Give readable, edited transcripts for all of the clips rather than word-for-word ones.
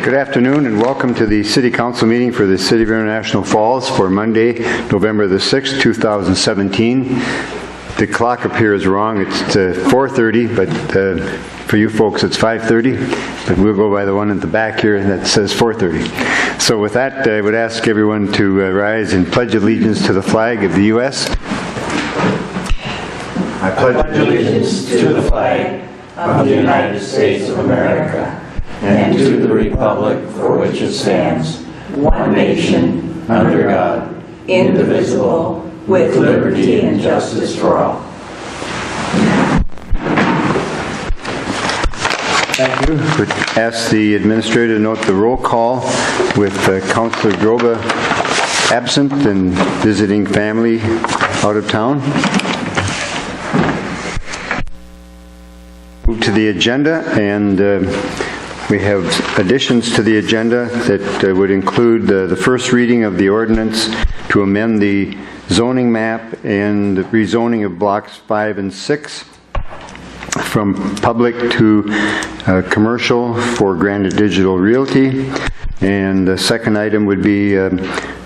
Good afternoon and welcome to the City Council meeting for the City of International Falls for Monday, November the 6th, 2017. The clock up here is wrong. It's 4:30, but for you folks it's 5:30. But we'll go by the one at the back here that says 4:30. So with that, I would ask everyone to rise and pledge allegiance to the flag of the U.S. I pledge allegiance to the flag of the United States of America and to the republic for which it stands, one nation, under God, indivisible, with liberty and justice for all. Thank you. Would ask the administrator to note the roll call with Councillor Groba absent and visiting family out of town. Move to the agenda, and we have additions to the agenda that would include the first reading of the ordinance to amend the zoning map and rezoning of blocks 5 and 6 from public to commercial for Granite Digital Realty. And the second item would be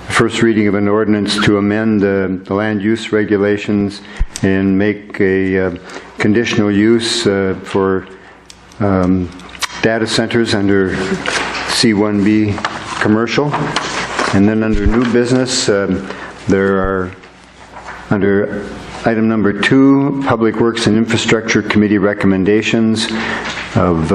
first reading of an ordinance to amend the land use regulations and make a conditional use for data centers under C1B commercial. And then under new business, there are under item number 2, Public Works and Infrastructure Committee recommendations of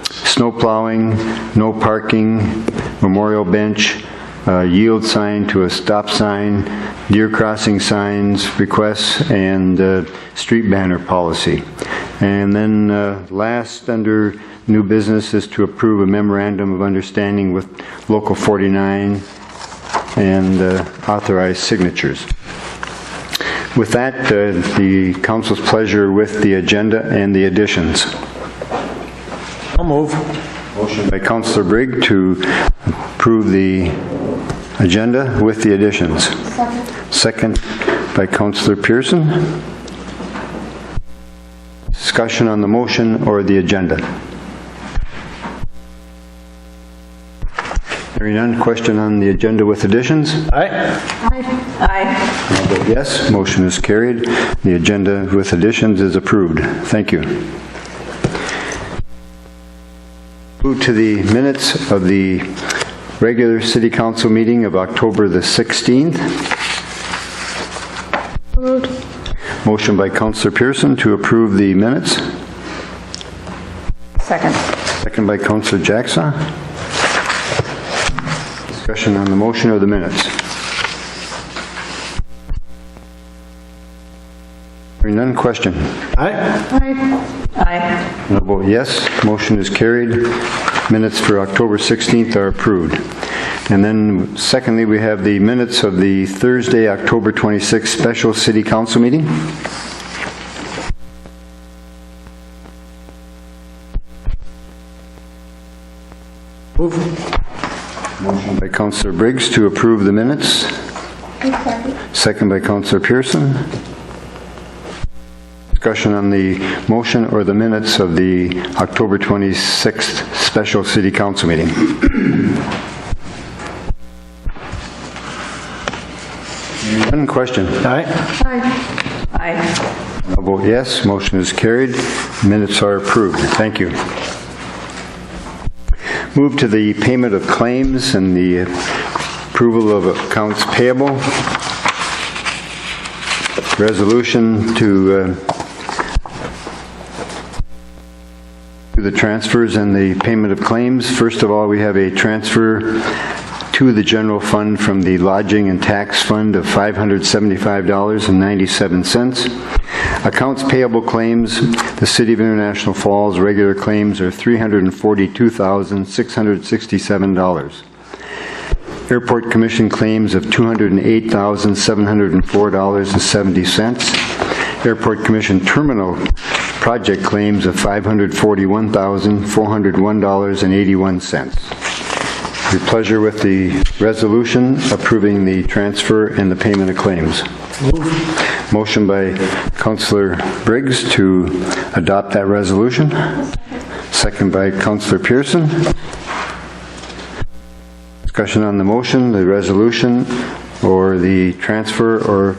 snow plowing, no parking, memorial bench, yield sign to a stop sign, deer crossing signs requests, and street banner policy. And then last under new business is to approve a memorandum of understanding with Local 49 and authorize signatures. With that, the council's pleasure with the agenda and the additions. I'll move. Motion by Councillor Brigg to approve the agenda with the additions. Second by Councillor Pearson. Discussion on the motion or the agenda. Hearing none, question on the agenda with additions? Aye. Aye. I'll vote yes. Motion is carried. The agenda with additions is approved. Thank you. Move to the minutes of the regular City Council meeting of October the 16th. Moved. Motion by Councillor Pearson to approve the minutes. Second. Second by Councillor Jackson. Discussion on the motion or the minutes. Hearing none, question. Aye. Aye. Aye. And I'll vote yes. Motion is carried. Minutes for October 16th are approved. And then secondly, we have the minutes of the Thursday, October 26th special City Council meeting. Move. Motion by Councillor Briggs to approve the minutes. Second by Councillor Pearson. Discussion on the motion or the minutes of the October 26th special City Council meeting. One question. Aye. Aye. Aye. I'll vote yes. Motion is carried. Minutes are approved. Thank you. Move to the payment of claims and the approval of accounts payable. Resolution to the transfers and the payment of claims. First of all, we have a transfer to the general fund from the lodging and tax fund of $575.97. Accounts payable claims, the City of International Falls regular claims are $342,667. Airport Commission claims of $208,704.70. Airport Commission Terminal project claims of $541,401.81. Your pleasure with the resolution approving the transfer and the payment of claims. Move. Motion by Councillor Briggs to adopt that resolution. Second by Councillor Pearson. Discussion on the motion, the resolution, or the transfer or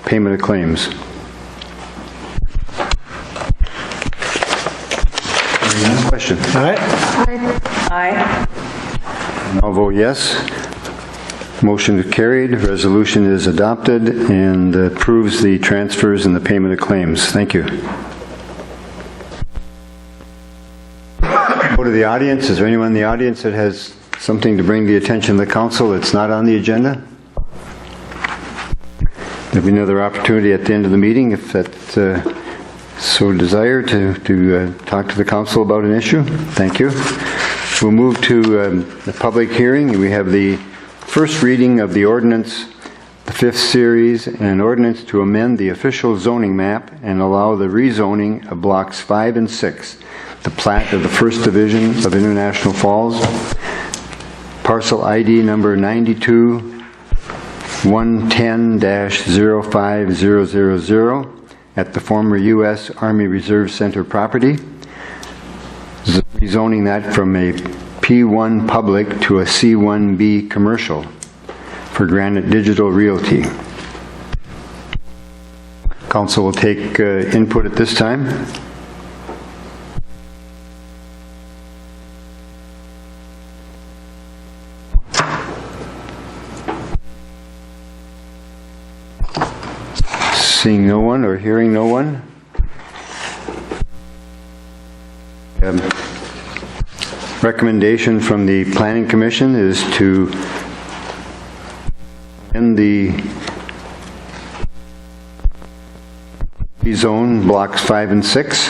payment of claims. Question. Aye. Aye. I'll vote yes. Motion is carried. Resolution is adopted and approves the transfers and the payment of claims. Thank you. Go to the audience. Is there anyone in the audience that has something to bring to the attention of the council that's not on the agenda? There'll be another opportunity at the end of the meeting if that's so desire to talk to the council about an issue. Thank you. We'll move to the public hearing. We have the first reading of the ordinance, the 5th series, an ordinance to amend the official zoning map and allow the rezoning of blocks 5 and 6, the plat of the 1st Division of International Falls, parcel ID number 92-110-05000 at the former U.S. Army Reserve Center property, rezoning that from a P1 public to a C1B commercial for Granite Digital Realty. Council will take input at this time. Seeing no one or hearing no one. Recommendation from the Planning Commission is to end the rezone blocks 5 and 6.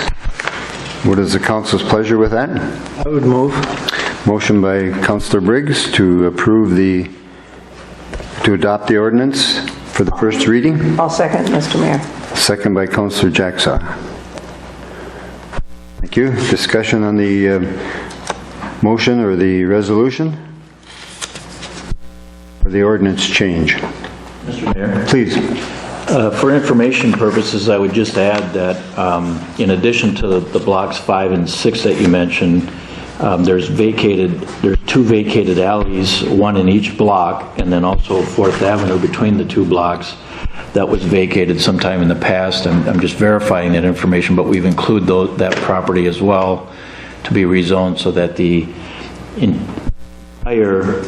What is the council's pleasure with that? I would move. Motion by Councillor Briggs to approve to adopt the ordinance for the first reading. I'll second, Mr. Mayor. Second by Councillor Jacksaw. Thank you. Discussion on the motion or the resolution? Or the ordinance change? Mr. Mayor? Please. For information purposes, I would just add that in addition to the blocks 5 and 6 that you mentioned, there's 2 vacated alleys, one in each block, and then also 4th Avenue between the 2 blocks that was vacated sometime in the past. And I'm just verifying that information, but we've included that property as well to be rezoned so that the entire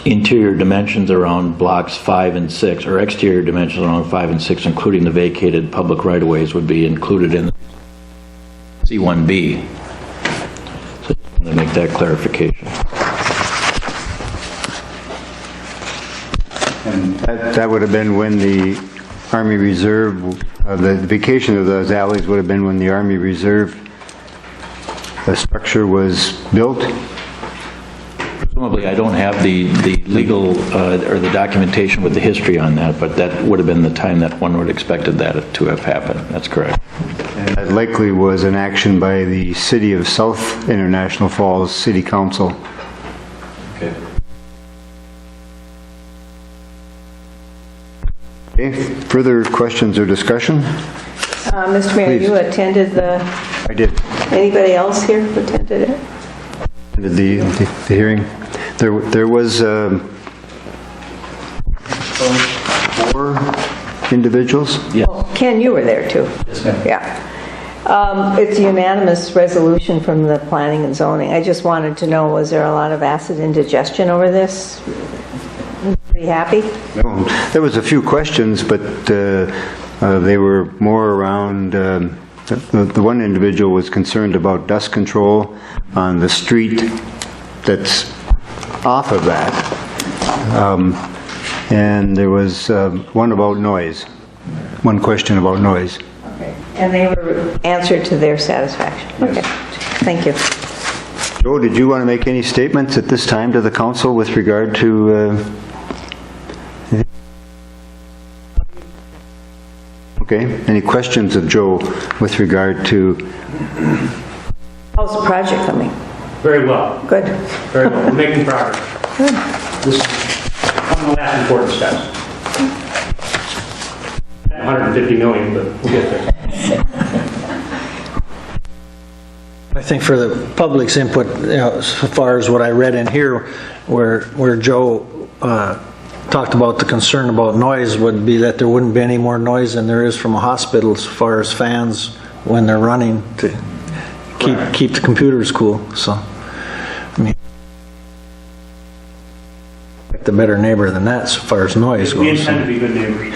interior dimensions around blocks 5 and 6, or exterior dimensions around 5 and 6, including the vacated public right-of-ways, would be included in C1B. So I'm going to make that clarification. And that would have been when the Army Reserve, the vacation of those alleys would have been when the Army Reserve structure was built. Presumably, I don't have the legal or the documentation with the history on that, but that would have been the time that one would have expected that to have happened. That's correct. And that likely was an action by the City of South International Falls City Council. Okay. Okay, further questions or discussion? Mr. Mayor, Please. you attended I did. anybody else here who attended it? The hearing. There was 4 individuals. Yes. Ken, you were there too. Yes, ma'am. Yeah. It's a unanimous resolution from the planning and zoning. I just wanted to know, was there a lot of acid indigestion over this? Pretty happy? No, there was a few questions, but they were more around, the one individual was concerned about dust control on the street that's off of that. And there was one about noise, one question about noise. Okay. And they were answered to their satisfaction? Yes. Okay. Thank you. Joe, did you want to make any statements at this time to the council with regard to... Okay, any questions of Joe with regard to... How's the project coming? Very well. Good. Very well. We're making progress. Good. This is one of the last important steps. 150 million, but we'll get there. I think for the public's input, as far as what I read in here, where Joe talked about the concern about noise would be that there wouldn't be any more noise than there is from a hospital as far as fans when they're running to keep the computers cool. So, I mean, like the better neighbor than that as far as noise goes. We intend to be good neighbors.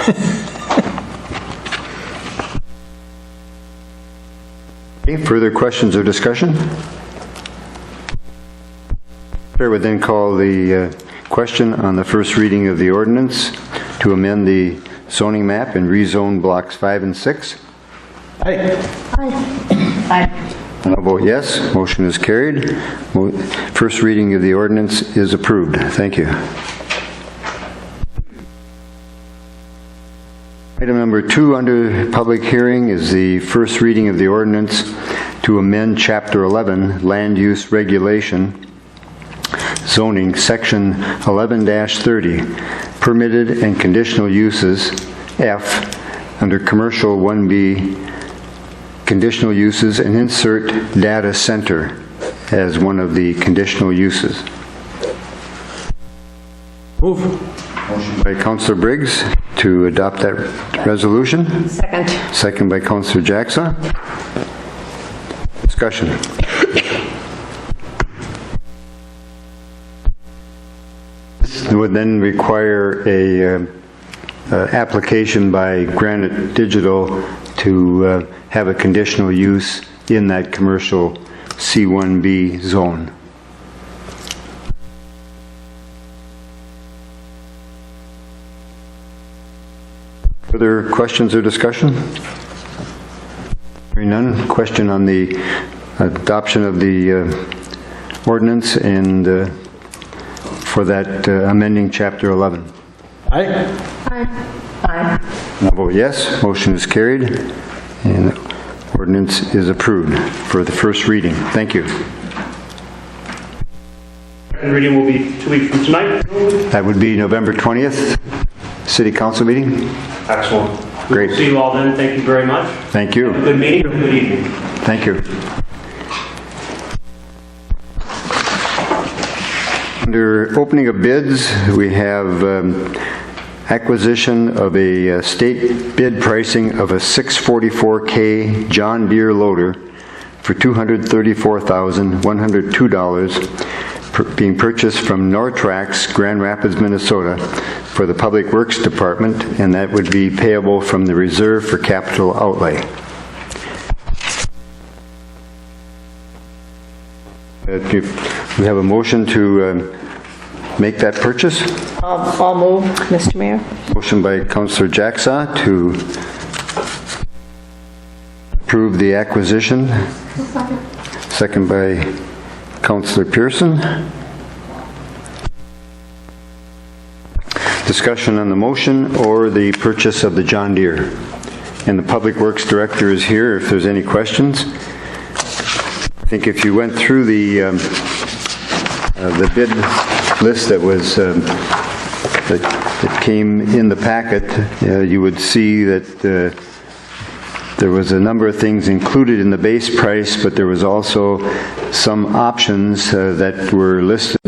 Okay, further questions or discussion? Chair would then call the question on the first reading of the ordinance to amend the zoning map and rezone blocks 5 and 6. Aye. I'll vote yes. Motion is carried. First reading of the ordinance is approved. Thank you. Item number 2 under public hearing is the first reading of the ordinance to amend Chapter 11, Land Use Regulation, Zoning, Section 11-30, Permitted and Conditional Uses, F, under Commercial 1B, Conditional Uses, and insert Data Center as one of the conditional uses. Move. Motion by Councillor Briggs to adopt that resolution. Second. Second by Councillor Jackson. Discussion. This would then require a application by Granite Digital to have a conditional use in that commercial C1B zone. Further questions or discussion? Hearing none. Question on the adoption of the ordinance and for that amending Chapter 11. Aye. I'll vote yes. Motion is carried and the ordinance is approved for the first reading. Thank you. Second reading will be 2 weeks from tonight. That would be November 20th, City Council meeting. Excellent. Great. We'll see you all then. Thank you very much. Thank you. Good meeting. Good evening. Thank you. Under opening of bids, we have acquisition of a state bid pricing of a 644K John Deere loader for $234,102 being purchased from Nortrax, Grand Rapids, Minnesota for the Public Works Department, and that would be payable from the Reserve for Capital Outlay. We have a motion to make that purchase. I'll move, Mr. Mayor. Motion by Councillor Jackson to approve the acquisition. Second by Councillor Pearson. Discussion on the motion or the purchase of the John Deere. And the Public Works Director is here if there's any questions. I think if you went through the bid list that was that came in the packet, you would see that there was a number of things included in the base price, but there was also some options that were listed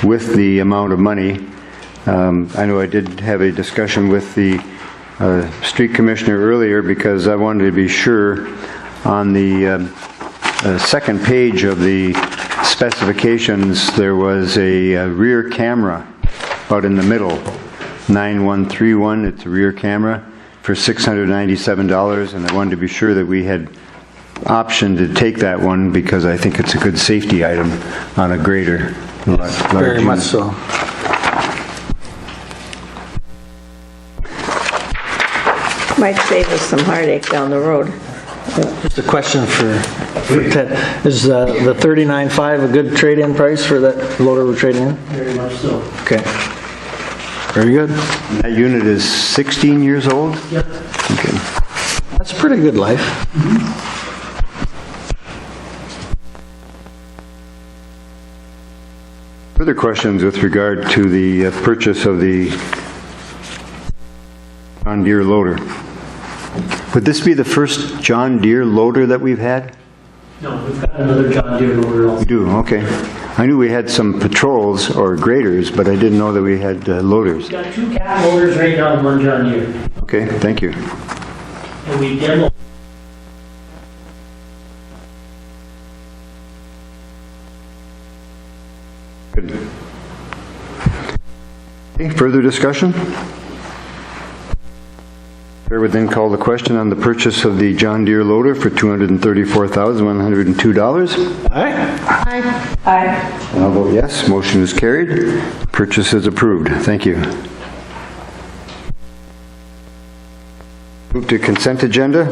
with the amount of money. I know I did have a discussion with the street commissioner earlier because I wanted to be sure on the second page of the specifications there was a rear camera out in the middle, 9131. It's a rear camera for $697, and I wanted to be sure that we had option to take that one because I think it's a good safety item on a grader. Very much so. Might save us some heartache down the road. Just a question for Ted. Is the $39,500 a good trade-in price for that loader we're trading in? Very much so. Okay. Very good. That unit is 16 years old? Yep. Okay. That's a pretty good life. Further questions with regard to the purchase of the John Deere loader? Would this be the first John Deere loader that we've had? No, we've got another John Deere loader We also. do, okay. I knew we had some patrols or graders, but I didn't know that we had loaders. We've got 2 cat loaders right now and 1 John Deere. Okay, thank you. And we demo. Good. Okay, further discussion? Chair would then call the question on the purchase of the John Deere loader for $234,102. Aye. Aye. And I'll vote yes. Motion is carried. Purchase is approved. Thank you. Move to consent agenda.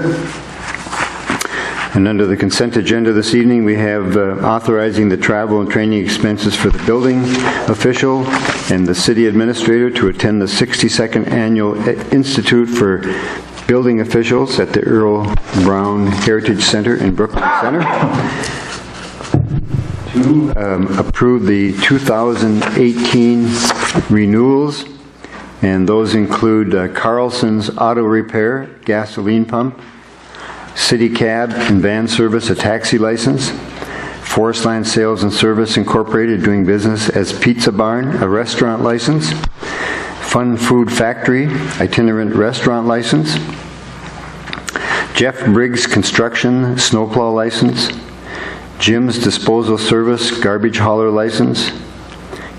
And under the consent agenda this evening, we have authorizing the travel and training expenses for the building official and the city administrator to attend the 62nd Annual Institute for Building Officials at the Earl Brown Heritage Center in Brooklyn Center. To approve the 2018 renewals, and those include Carlson's Auto Repair, gasoline pump, City Cab and Van Service, a taxi license, Forestland Sales and Service Incorporated, doing business as Pizza Barn, a restaurant license, Fun Food Factory, itinerant restaurant license, Jeff Briggs Construction, snowplow license, Jim's Disposal Service, garbage hauler license,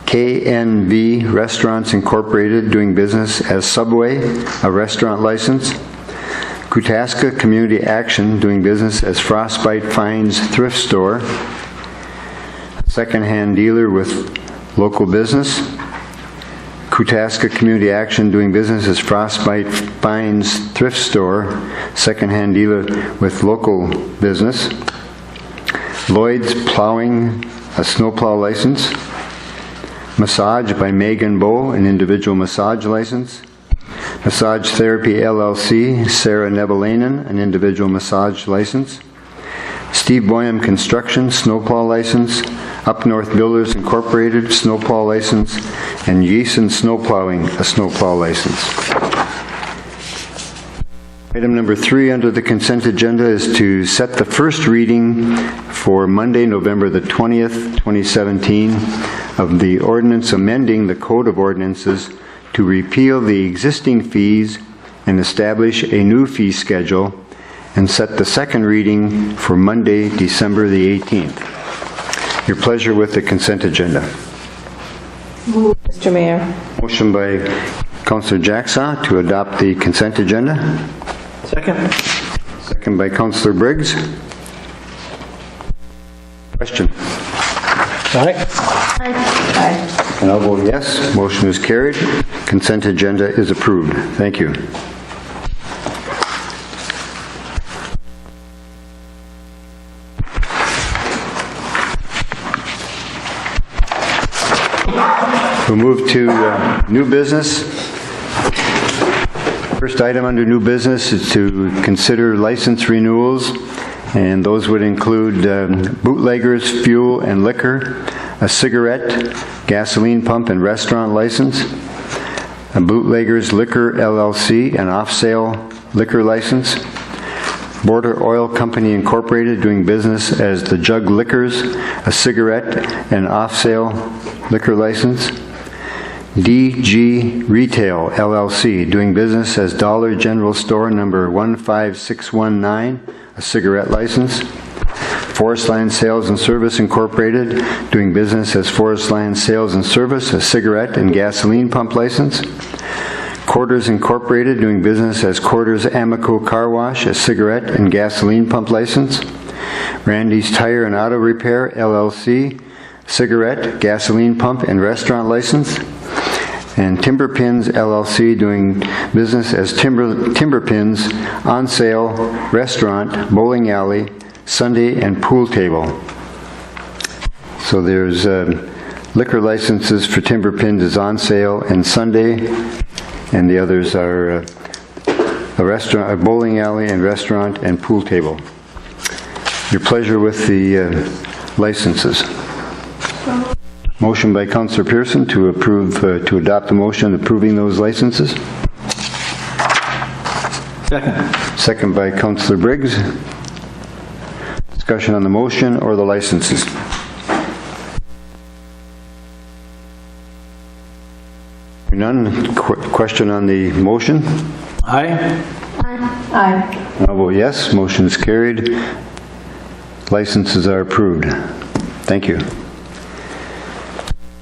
KNV Restaurants Incorporated, doing business as Subway, a restaurant license, Kutaska Community Action, doing business as Frostbite Finds Thrift Store, second-hand dealer with local business. Kutaska Community Action, doing business as Frostbite Finds Thrift Store, second-hand dealer with local business. Lloyd's Plowing, a snowplow license. Massage by Megan Bow, an individual massage license. Massage Therapy LLC, Sarah Nevelainen, an individual massage license. Steve Boyum Construction, snowplow license. Up North Builders Incorporated, snowplow license. And Yeeson Snowplowing, a snowplow license. Item number 3 under the consent agenda is to set the first reading for Monday, November the 20th, 2017, of the ordinance amending the Code of Ordinances to repeal the existing fees and establish a new fee schedule, and set the second reading for Monday, December the 18th. Your pleasure with the consent agenda. Mr. Mayor. Motion by Councillor Jacksaw to adopt the consent agenda. Second. Second by Councillor Briggs. Question. Aye. Aye. And I'll vote yes. Motion is carried. Consent agenda is approved. Thank you. We'll move to new business. First item under new business is to consider license renewals, and those would include bootleggers, fuel and liquor, a cigarette, gasoline pump and restaurant license, a bootleggers liquor LLC, an off-sale liquor license, Border Oil Company Incorporated, doing business as the Jug Liquors, a cigarette and off-sale liquor license, DG Retail LLC, doing business as Dollar General Store number 15619, a cigarette license, Forestland Sales and Service Incorporated, doing business as Forestland Sales and Service, a cigarette and gasoline pump license, Quarters Incorporated, doing business as Quarters Amico Car Wash, a cigarette and gasoline pump license, Randy's Tire and Auto Repair LLC, cigarette, gasoline pump and restaurant license, and Timber Pins LLC, doing business as Timber Pins on sale, restaurant, bowling alley, Sunday and pool table. So there's liquor licenses for Timber Pins is on sale and Sunday, and the others are a restaurant, a bowling alley and restaurant and pool table. Your pleasure with the licenses. Motion by Councillor Pearson to approve, to adopt the motion approving those licenses. Second. Second by Councillor Briggs. Discussion on the motion or the licenses? None. Question on the motion? Aye. Aye. I'll vote yes. Motion is carried. Licenses are approved. Thank you.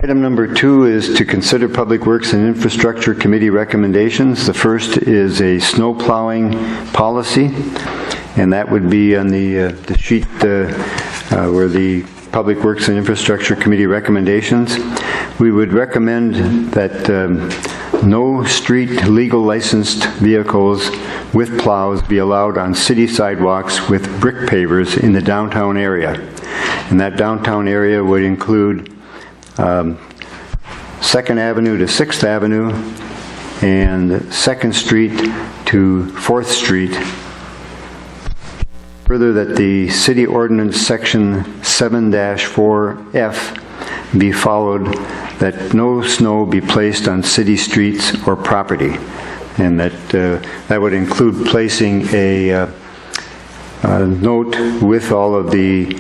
Item number 2 is to consider Public Works and Infrastructure Committee recommendations. The first is a snow plowing policy, and that would be on the sheet where the Public Works and Infrastructure Committee recommendations. We would recommend that no street legal licensed vehicles with plows be allowed on city sidewalks with brick pavers in the downtown area. And that downtown area would include 2nd Avenue to 6th Avenue and 2nd Street to 4th Street. Further, that the City Ordinance Section 7-4F be followed, that no snow be placed on city streets or property, and that would include placing a note with all of the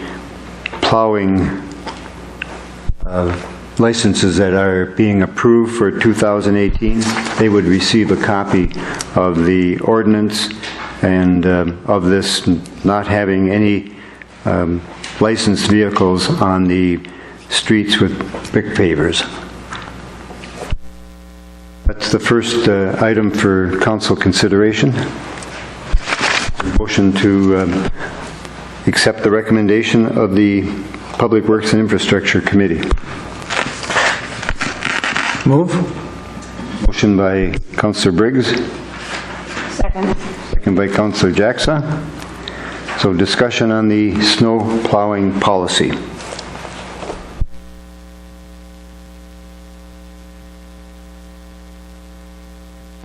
plowing licenses that are being approved for 2018. They would receive a copy of the ordinance and of this not having any licensed vehicles on the streets with brick pavers. That's the first item for council consideration. Motion to accept the recommendation of the Public Works and Infrastructure Committee. Move. Motion by Councillor Briggs. Second. Second by Councillor Jackson. So discussion on the snow plowing policy.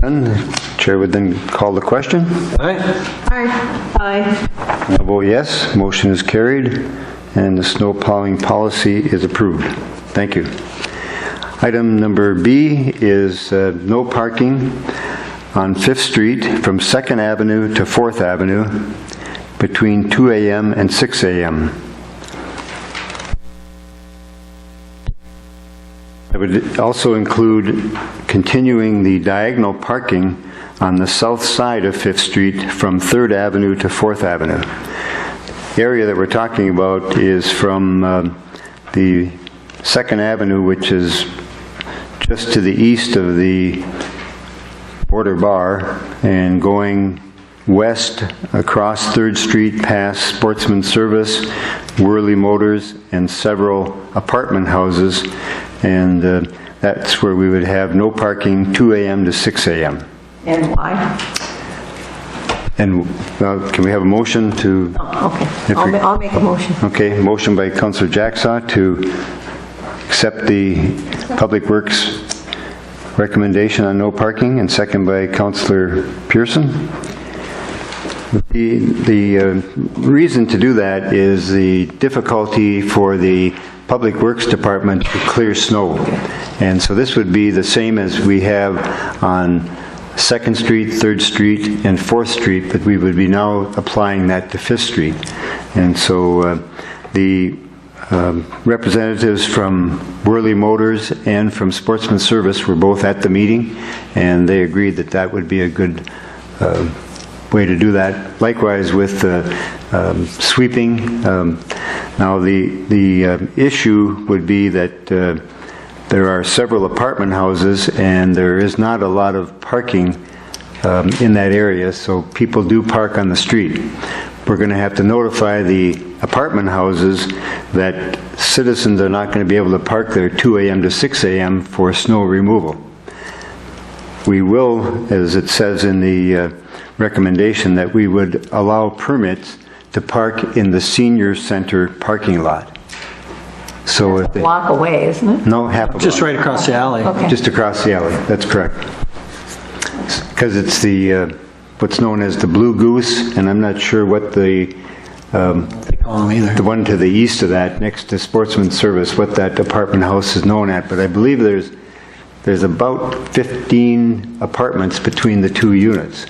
None. The Chair would then call the question. Aye. Aye. I'll vote yes. Motion is carried, and the snow plowing policy is approved. Thank you. Item number B is no parking on 5th Street from 2nd Avenue to 4th Avenue between 2 a.m. and 6 a.m. It would also include continuing the diagonal parking on the south side of 5th Street from 3rd Avenue to 4th Avenue. The area that we're talking about is from the 2nd Avenue, which is just to the east of the border bar, and going west across 3rd Street past Sportsman Service, Worley Motors, and several apartment houses, and that's where we would have no parking 2 a.m. to 6 a.m. And why? And can we have a motion to... Okay. I'll make a motion. Okay, motion by Councillor Jacksaw to accept the Public Works recommendation on no parking, and second by Councillor Pearson. The reason to do that is the difficulty for the Public Works Department to clear snow. And so this would be the same as we have on 2nd Street, 3rd Street, and 4th Street, but we would be now applying that to 5th Street. And so the representatives from Worley Motors and from Sportsman Service were both at the meeting, and they agreed that that would be a good way to do that. Likewise with sweeping. Now the issue would be that there are several apartment houses and there is not a lot of parking in that area, so people do park on the street. We're going to have to notify the apartment houses that citizens are not going to be able to park there 2 a.m. to 6 a.m. for snow removal. We will, as it says in the recommendation, that we would allow permits to park in the senior center parking lot. So if they, Block away, isn't it? no, half a block. Just right across the alley. Okay. Just across the alley, that's correct. Because it's the, what's known as the Blue Goose, and I'm not sure what the one to the east of that, next to Sportsman Service, what that apartment house is known at, but I believe there's about 15 apartments between the two units.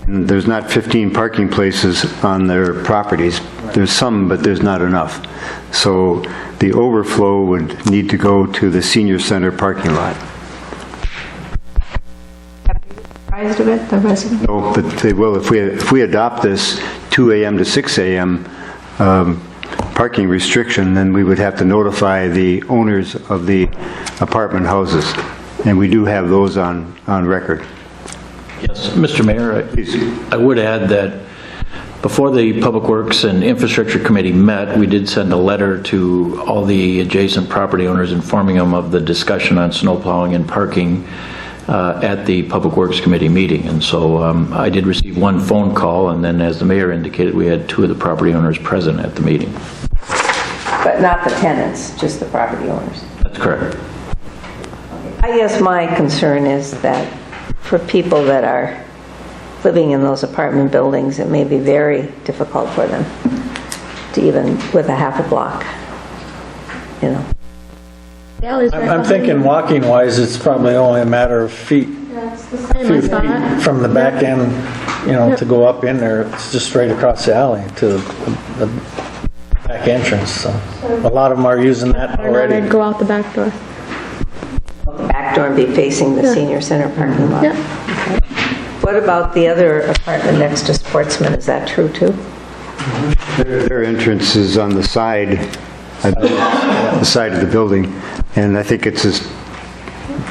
And there's not 15 parking places on their properties. There's some, but there's not enough. So the overflow would need to go to the senior center parking lot. Surprised of it, the resident? No, but they will. If we adopt this 2 a.m. to 6 a.m. Parking restriction, then we would have to notify the owners of the apartment houses. And we do have those on record. Yes, Mr. Mayor, I would add that before the Public Works and Infrastructure Committee met, we did send a letter to all the adjacent property owners informing them of the discussion on snow plowing and parking at the Public Works Committee meeting. And so I did receive one phone call, and then as the mayor indicated, we had 2 of the property owners present at the meeting. But not the tenants, just the property owners? That's correct. I guess my concern is that for people that are living in those apartment buildings, it may be very difficult for them to even with a half a block, you know. I'm thinking walking wise, it's probably only a matter of feet, Yeah, it's the same few I thought. feet from the back end, you know, to go up in there. It's just straight across the alley to the back entrance. So a lot of them are using that Or not, I'd already. go out the back door. The back door and be facing the senior center parking lot. Yeah. Okay. What about the other apartment next to Sportsman? Is that true too? Their entrance is on the side, I believe, the side of the building, and I think it's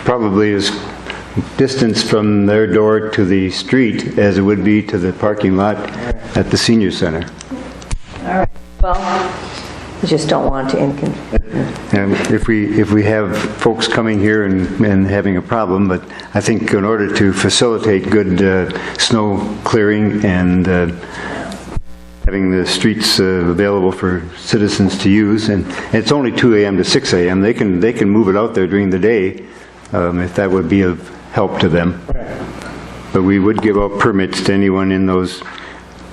probably as distance from their door to the street as it would be to the parking lot at the senior center. All right. Well, we just don't want to inconvenience. And if we have folks coming here and having a problem, but I think in order to facilitate good snow clearing and having the streets available for citizens to use, and it's only 2 a.m. to 6 a.m. They can move it out there during the day if that would be of help to them. But we would give out permits to anyone in those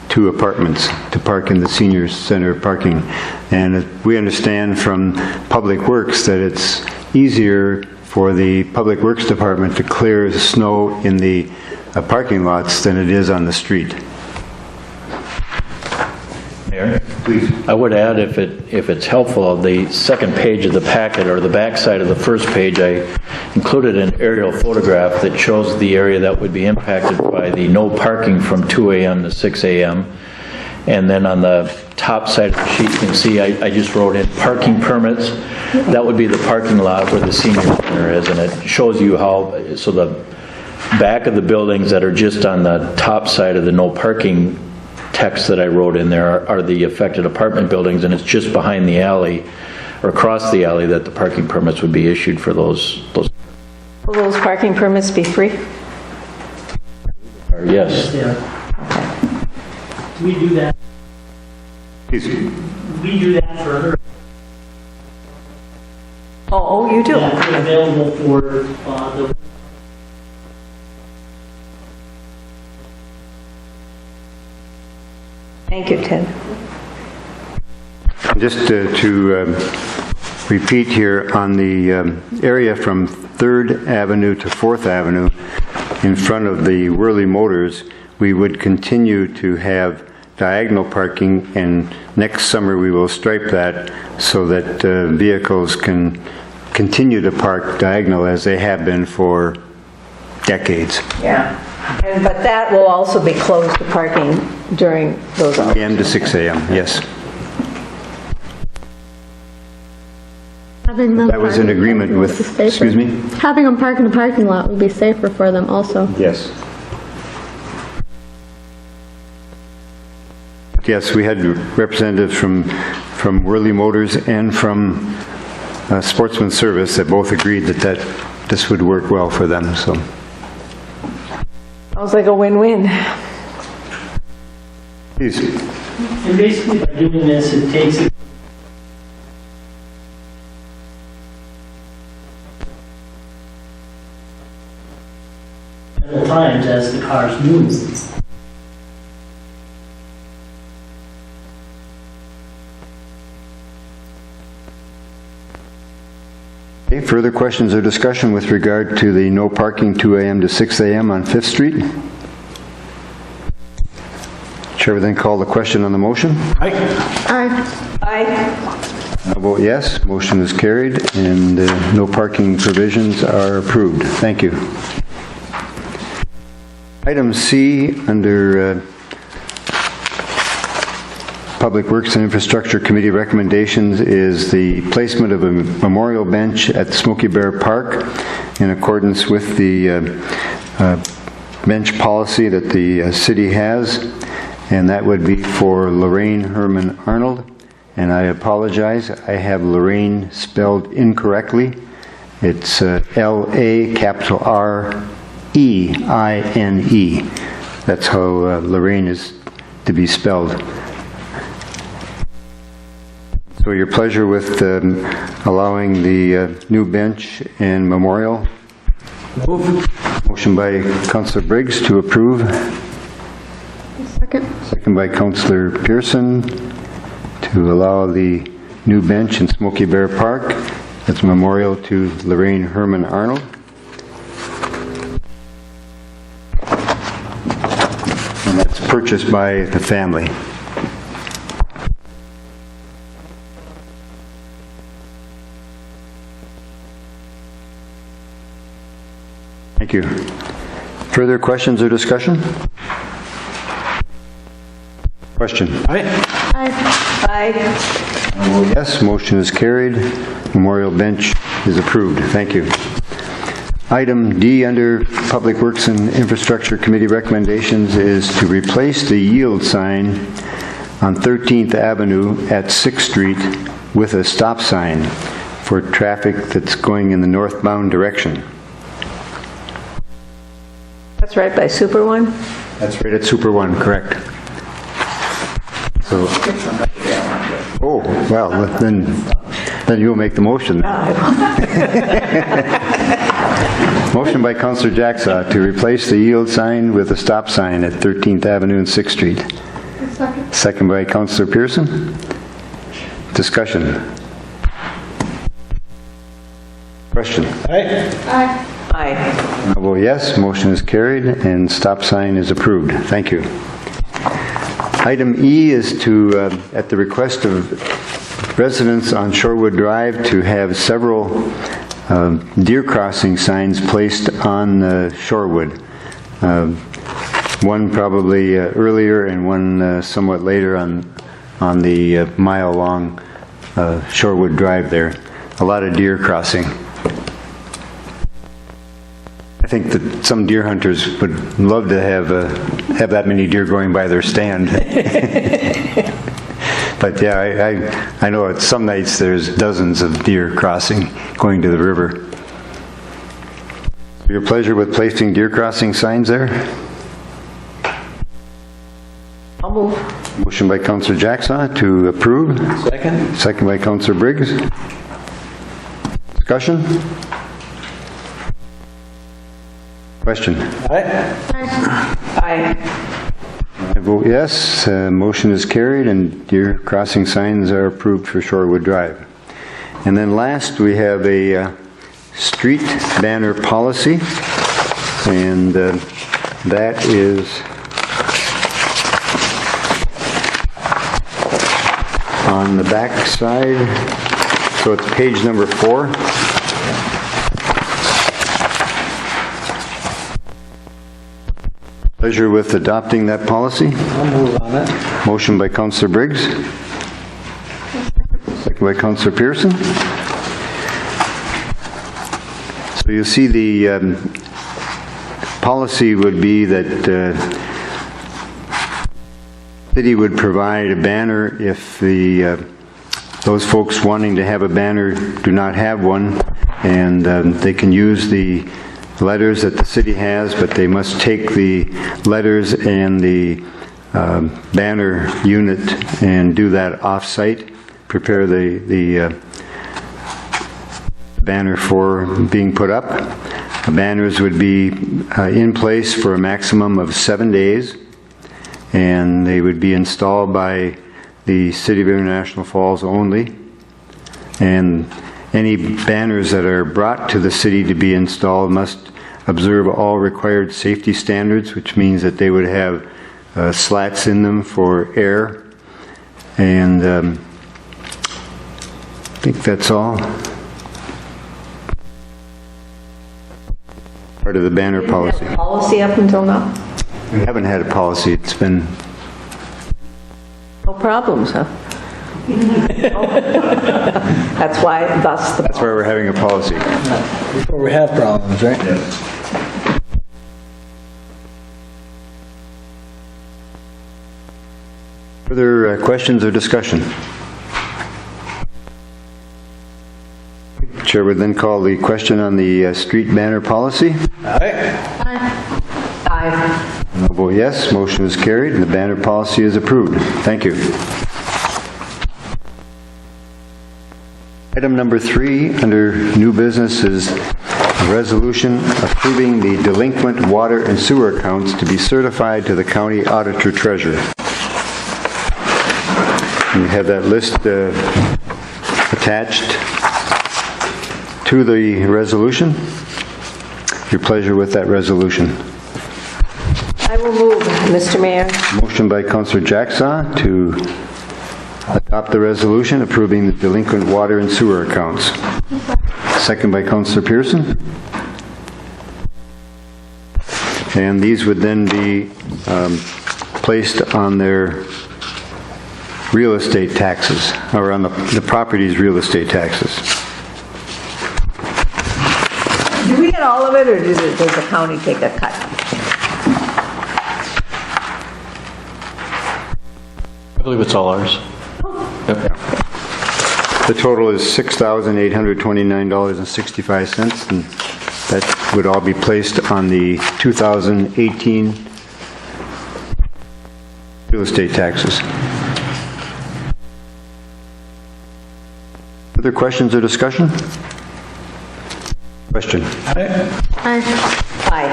2 apartments to park in the senior center parking. And we understand from Public Works that it's easier for the Public Works Department to clear snow in the parking lots than it is on the street. Mayor? Please. I would add, if it's helpful, the second page of the packet, or the back side of the first page, I included an aerial photograph that shows the area that would be impacted by the no parking from 2 a.m. to 6 a.m. And then on the top side of the sheet, you can see I just wrote in parking permits. That would be the parking lot where the senior center is, and it shows you how, so the back of the buildings that are just on the top side of the no parking text that I wrote in there are the affected apartment buildings, and it's just behind the alley or across the alley that the parking permits would be issued for those. Will those parking permits be free? Yes. Yeah. We do that. Please. We do that for her. Oh, you do? Yeah, it's available for the. Thank you, Ted. Just to repeat here, on the area from 3rd Avenue to 4th Avenue, in front of the Whirly Motors, we would continue to have diagonal parking, and next summer we will stripe that so that vehicles can continue to park diagonal as they have been for decades. Yeah. But that will also be closed to parking during those hours. AM to 6 a.m., yes. Having them That was park in in the agreement parking lot with, would be safer. excuse me? Having them park in the parking lot would be safer for them also. Yes. Yes, we had representatives from Whirly Motors and from Sportsman Service that both agreed that this would work well for them, so. Sounds like a win-win. Please. And basically by doing this, it takes it. Several times as the cars move. Okay, further questions or discussion with regard to the no parking 2 a.m. to 6 a.m. on 5th Street? Chair will then call the question on the motion. Aye. Aye. Aye. I vote yes, motion is carried, and no parking provisions are approved. Thank you. Item C under Public Works and Infrastructure Committee recommendations is the placement of a memorial bench at Smoky Bear Park in accordance with the bench policy that the city has, and that would be for Lorraine Herman Arnold. And I apologize, I have Lorraine spelled incorrectly. It's L-A capital R-E-I-N-E. That's how Lorraine is to be spelled. So your pleasure with allowing the new bench and memorial? Move. Motion by Councillor Briggs to approve. Second. Second by Councillor Pearson to allow the new bench in Smoky Bear Park as a memorial to Lorraine Herman Arnold. And that's purchased by the family. Thank you. Further questions or discussion? Question? Aye. Aye. Aye. Yes, motion is carried. Memorial bench is approved. Thank you. Item D under Public Works and Infrastructure Committee recommendations is to replace the yield sign on 13th Avenue at 6th Street with a stop sign for traffic that's going in the northbound direction. That's right by Super One? That's right at Super One, correct. So, oh, well, then you'll make the motion. Motion by Councillor Jacksaw to replace the yield sign with a stop sign at 13th Avenue and 6th Street. Second. Second by Councillor Pearson. Discussion. Question. Aye. Aye. Aye. I vote yes, motion is carried, and stop sign is approved. Thank you. Item E is to, at the request of residents on Shorewood Drive, to have several deer crossing signs placed on Shorewood. One probably earlier and one somewhat later on the mile-long Shorewood Drive there. A lot of deer crossing. I think that some deer hunters would love to have that many deer going by their stand. But yeah, I know at some nights there's dozens of deer crossing going to the river. Your pleasure with placing deer crossing signs there? I'll move. Motion by Councillor Jacksaw to approve. Second. Second by Councillor Briggs. Discussion? Question? Aye. Aye. I vote yes. Motion is carried, and deer crossing signs are approved for Shorewood Drive. And then last, we have a street banner policy, and that is on the back side. So it's page number 4. Pleasure with adopting that policy. I'll move on it. Motion by Councillor Briggs. Second by Councillor Pearson. So you see the policy would be that city would provide a banner if those folks wanting to have a banner do not have one, and they can use the letters that the city has, but they must take the letters and the banner unit and do that off-site, prepare the banner for being put up. The banners would be in place for a maximum of 7 days, and they would be installed by the City of International Falls only. And any banners that are brought to the city to be installed must observe all required safety standards, which means that they would have slats in them for air. And I think that's all. Part of the banner policy. Policy up until now? We haven't had a policy. It's been, No problems, huh? That's why, thus the... that's why we're having a policy. Before we have problems, right? Further questions or discussion? Chair would then call the question on the street banner policy. Aye. I'll vote yes. Motion is carried and the banner policy is approved. Thank you. Item number 3 under new business is a resolution approving the delinquent water and sewer accounts to be certified to the county auditor treasurer. We have that list attached to the resolution. Your pleasure with that resolution. I will move, Mr. Mayor. Motion by Councillor Jacksaw to adopt the resolution approving the delinquent water and sewer accounts. Second by Councillor Pearson. And these would then be placed on their real estate taxes, or on the property's real estate taxes. Do we get all of it, or does the county take a cut? I believe it's all ours. Yep. The total is $6,829.65, and that would all be placed on the 2018 real estate taxes. Other questions or discussion? Question. Aye. Aye.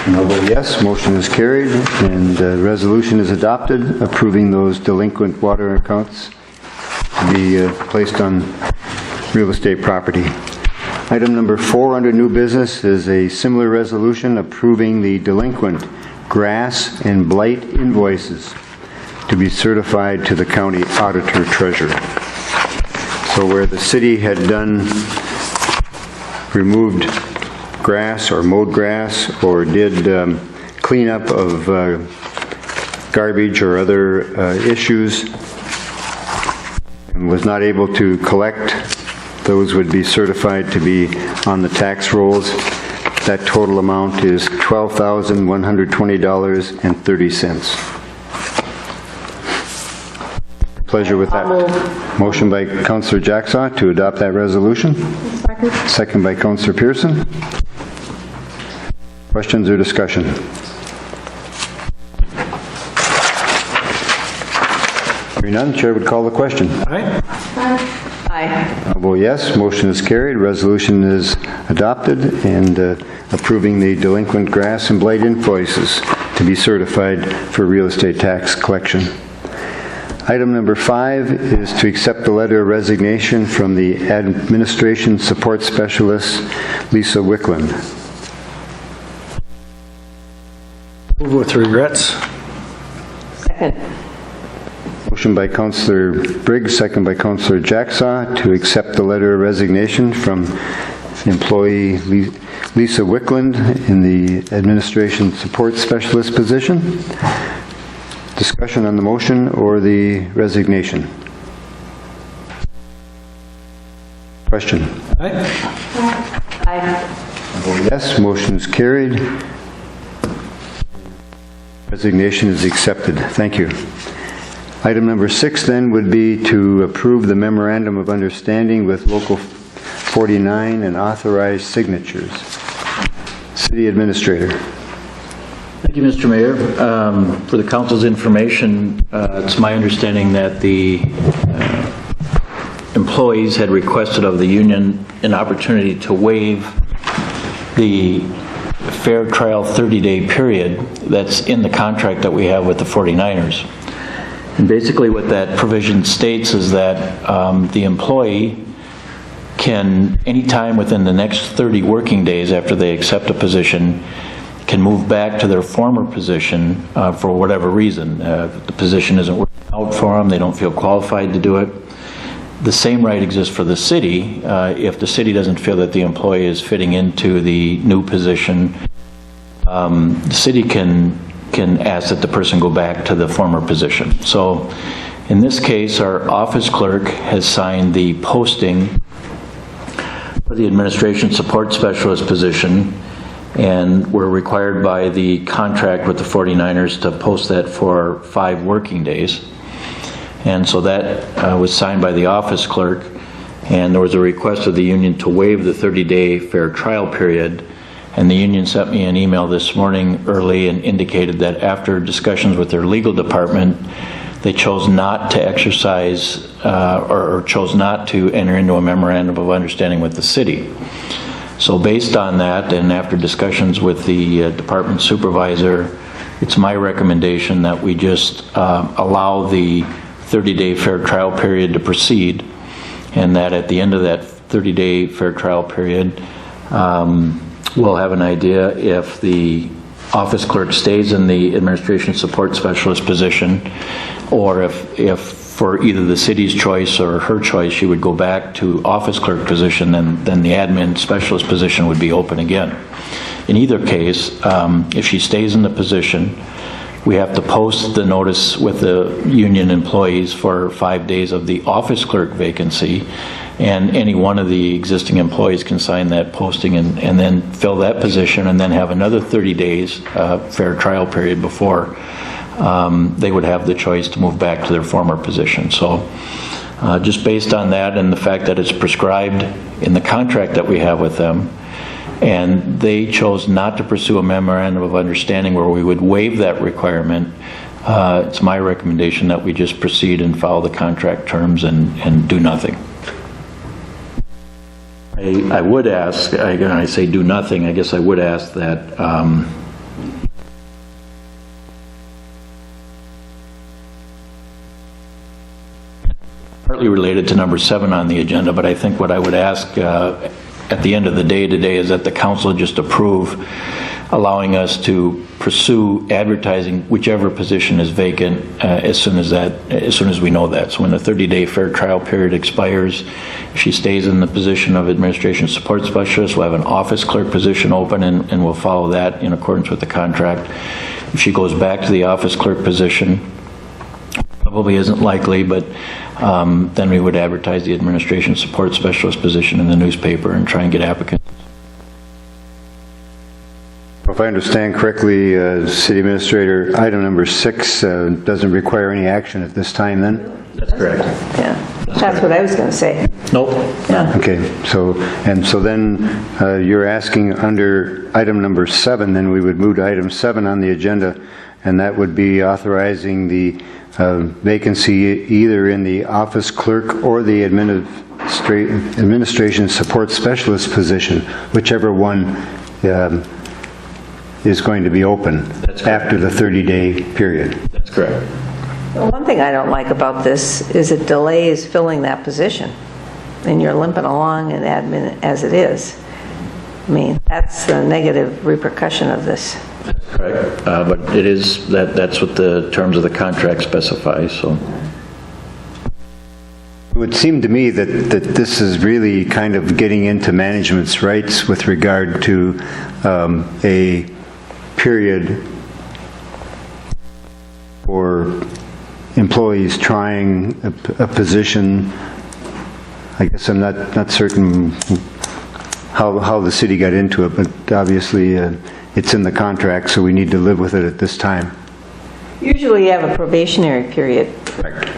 I'll vote yes. Motion is carried, and the resolution is adopted approving those delinquent water accounts to be placed on real estate property. Item number 4 under new business is a similar resolution approving the delinquent grass and blight invoices to be certified to the county auditor treasurer. So where the city had removed grass or mowed grass or did cleanup of garbage or other issues and was not able to collect, those would be certified to be on the tax rolls. That total amount is $12,120.30. Pleasure with that. Motion by Councillor Jacksaw to adopt that resolution. Second. Second by Councillor Pearson. Questions or discussion? Hearing none, Chair would call the question. Aye. Aye. I'll vote yes. Motion is carried. Resolution is adopted and approving the delinquent grass and blight invoices to be certified for real estate tax collection. Item number 5 is to accept the letter of resignation from the Administration Support Specialist, Lisa Wickland. Move with regrets. Second. Motion by Councillor Briggs, second by Councillor Jacksaw to accept the letter of resignation from employee Lisa Wickland in the Administration Support Specialist position. Discussion on the motion or the resignation? Question. Aye. Aye. Yes, motion is carried. Resignation is accepted. Thank you. Item number 6 then would be to approve the memorandum of understanding with Local 49 and authorize signatures. City Administrator. Thank you, Mr. Mayor. For the council's information, it's my understanding that the employees had requested of the union an opportunity to waive the fair trial 30-day period that's in the contract that we have with the 49ers. And basically what that provision states is that the employee can, anytime within the next 30 working days after they accept a position, can move back to their former position for whatever reason. The position isn't working out for them, they don't feel qualified to do it. The same right exists for the city. If the city doesn't feel that the employee is fitting into the new position, the city can ask that the person go back to the former position. So in this case, our office clerk has signed the posting for the administration support specialist position, and we're required by the contract with the 49ers to post that for 5 working days. And so that was signed by the office clerk, and there was a request of the union to waive the 30-day fair trial period. And the union sent me an email this morning early and indicated that after discussions with their legal department, they chose not to exercise or chose not to enter into a memorandum of understanding with the city. So based on that, and after discussions with the department supervisor, it's my recommendation that we just allow the 30-day fair trial period to proceed, and that at the end of that 30-day fair trial period, we'll have an idea if the office clerk stays in the administration support specialist position, or if for either the city's choice or her choice, she would go back to office clerk position, and then the admin specialist position would be open again. In either case, if she stays in the position, we have to post the notice with the union employees for 5 days of the office clerk vacancy, and any one of the existing employees can sign that posting and then fill that position, and then have another 30 days fair trial period before they would have the choice to move back to their former position. So just based on that and the fact that it's prescribed in the contract that we have with them, and they chose not to pursue a memorandum of understanding where we would waive that requirement, it's my recommendation that we just proceed and follow the contract terms and do nothing. I would ask, when I say do nothing, I guess I would ask that partly related to number 7 on the agenda, but I think what I would ask at the end of the day today is that the council just approve allowing us to pursue advertising whichever position is vacant as soon as we know that. So when the 30-day fair trial period expires, if she stays in the position of administration support specialist, we'll have an office clerk position open, and we'll follow that in accordance with the contract. If she goes back to the office clerk position, probably isn't likely, but then we would advertise the administration support specialist position in the newspaper and try and get applicants. If I understand correctly, City Administrator, item number 6 doesn't require any action at this time then? That's correct. Yeah, that's what I was going to say. Nope. Yeah. Okay, so then you're asking under item number 7, then we would move to item 7 on the agenda, and that would be authorizing the vacancy either in the office clerk or the administration support specialist position, whichever one is going to be open after the 30-day period. That's correct. The one thing I don't like about this is it delays filling that position, and you're limping along in admin as it is. I mean, that's the negative repercussion of this. That's correct. But it is, that's what the terms of the contract specify, so. It would seem to me that this is really kind of getting into management's rights with regard to a period for employees trying a position. I guess I'm not certain how the city got into it, but obviously it's in the contract, so we need to live with it at this time. Usually you have a probationary period. Correct.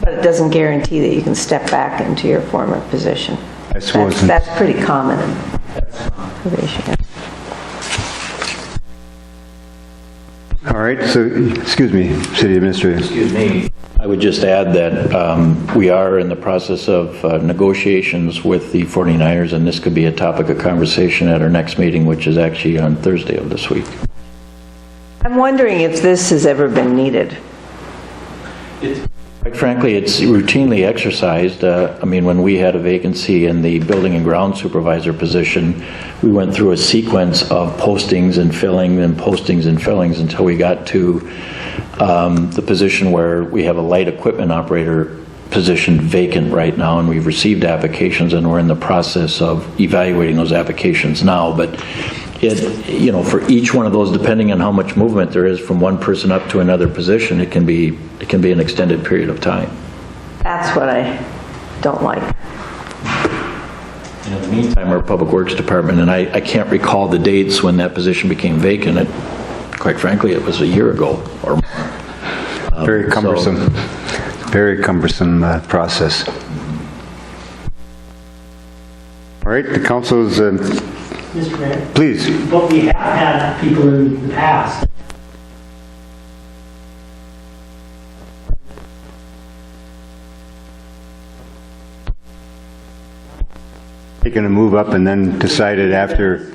But it doesn't guarantee that you can step back into your former position. I suppose. That's pretty common in probation. All right, so, excuse me, City Administrator. Excuse me. I would just add that we are in the process of negotiations with the 49ers, and this could be a topic of conversation at our next meeting, which is actually on Thursday of this week. I'm wondering if this has ever been needed. Quite frankly, it's routinely exercised. I mean, when we had a vacancy in the building and ground supervisor position, we went through a sequence of postings and filling and postings and fillings until we got to the position where we have a light equipment operator position vacant right now, and we've received applications and we're in the process of evaluating those applications now. But for each one of those, depending on how much movement there is from one person up to another position, it can be an extended period of time. That's what I don't like. In the meantime, our Public Works Department, and I can't recall the dates when that position became vacant. Quite frankly, it was a year ago or more. Very cumbersome. Very cumbersome process. All right, the council's... Mr. Mayor? Please. But we have had people in the past. Taking a move up and then decided after,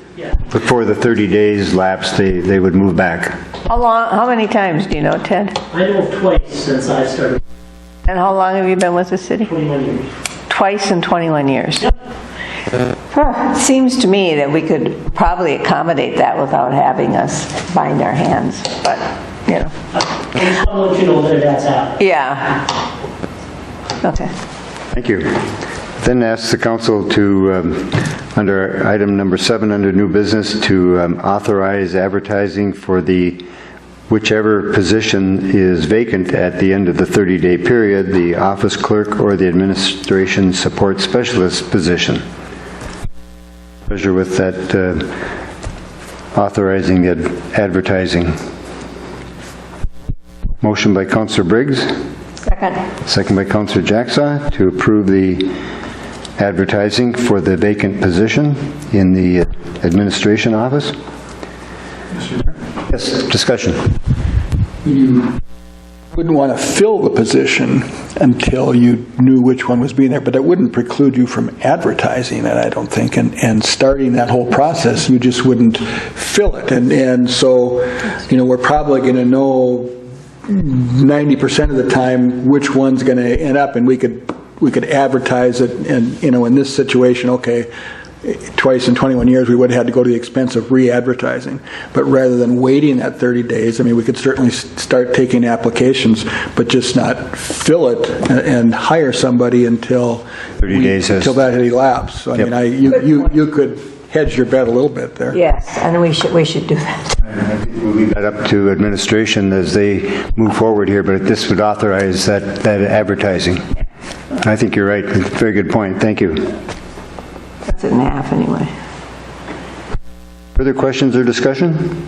before the 30 days lapsed, they would move back. How many times do you know, Ted? I know of twice since I started, And how long have you been with the city? 21 years. Twice in 21 years. Yep. It seems to me that we could probably accommodate that without having us bind our hands, but, I just want to let you know that that's happened. yeah. Okay. Thank you. Then ask the council to, under item number 7 under new business, to authorize advertising for the whichever position is vacant at the end of the 30-day period, the office clerk or the administration support specialist position. Pleasure with that authorizing the advertising. Motion by Councillor Briggs. Second. Second by Councillor Jacksaw to approve the advertising for the vacant position in the administration office. Yes, discussion. You wouldn't want to fill the position until you knew which one was being there, but it wouldn't preclude you from advertising it, I don't think, and starting that whole process. You just wouldn't fill it. And so, we're probably going to know 90% of the time which one's going to end up, and we could advertise it, and in this situation, okay, twice in 21 years we would have had to go to the expense of re-advertising. But rather than waiting that 30 days, we could certainly start taking applications, but just not fill it and hire somebody until 30 days until that had elapsed. So Yep. you could hedge your bet a little bit there. Yes, and we should do that. We'll leave that up to administration as they move forward here, but this would authorize that advertising. I think you're right. Very good point. Thank you. That's it in half anyway. Further questions or discussion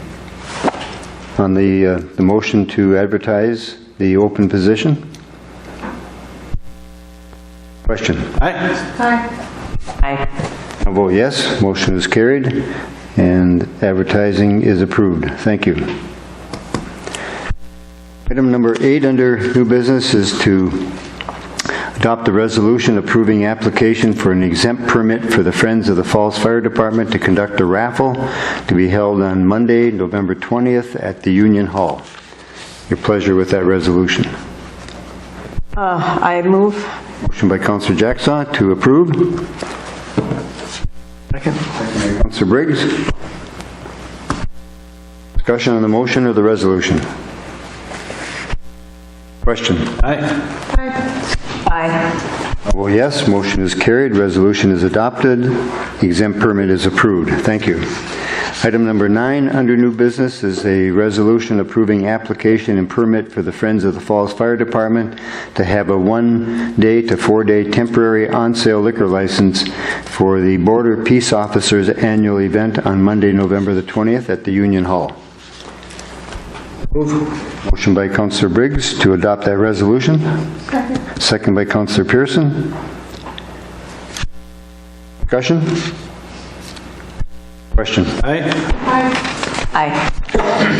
on the motion to advertise the open position? Question? Aye. I vote yes. Motion is carried and advertising is approved. Thank you. Item number 8 under new business is to adopt a resolution approving application for an exempt permit for the Friends of the Falls Fire Department to conduct a raffle to be held on Monday, November 20th at the Union Hall. Your pleasure with that resolution. I move. Motion by Councillor Jacksaw to approve. Second. Second by Councillor Briggs. Discussion on the motion or the resolution? Question? Aye. Well, yes, motion is carried, resolution is adopted, exempt permit is approved. Thank you. Item number 9 under new business is a resolution approving application and permit for the Friends of the Falls Fire Department to have a 1-day to 4-day temporary on-sale liquor license for the Border Peace Officers annual event on Monday, November the 20th at the Union Hall. Motion by Councillor Briggs to adopt that resolution. Second by Councillor Pearson. Discussion? Question? Aye.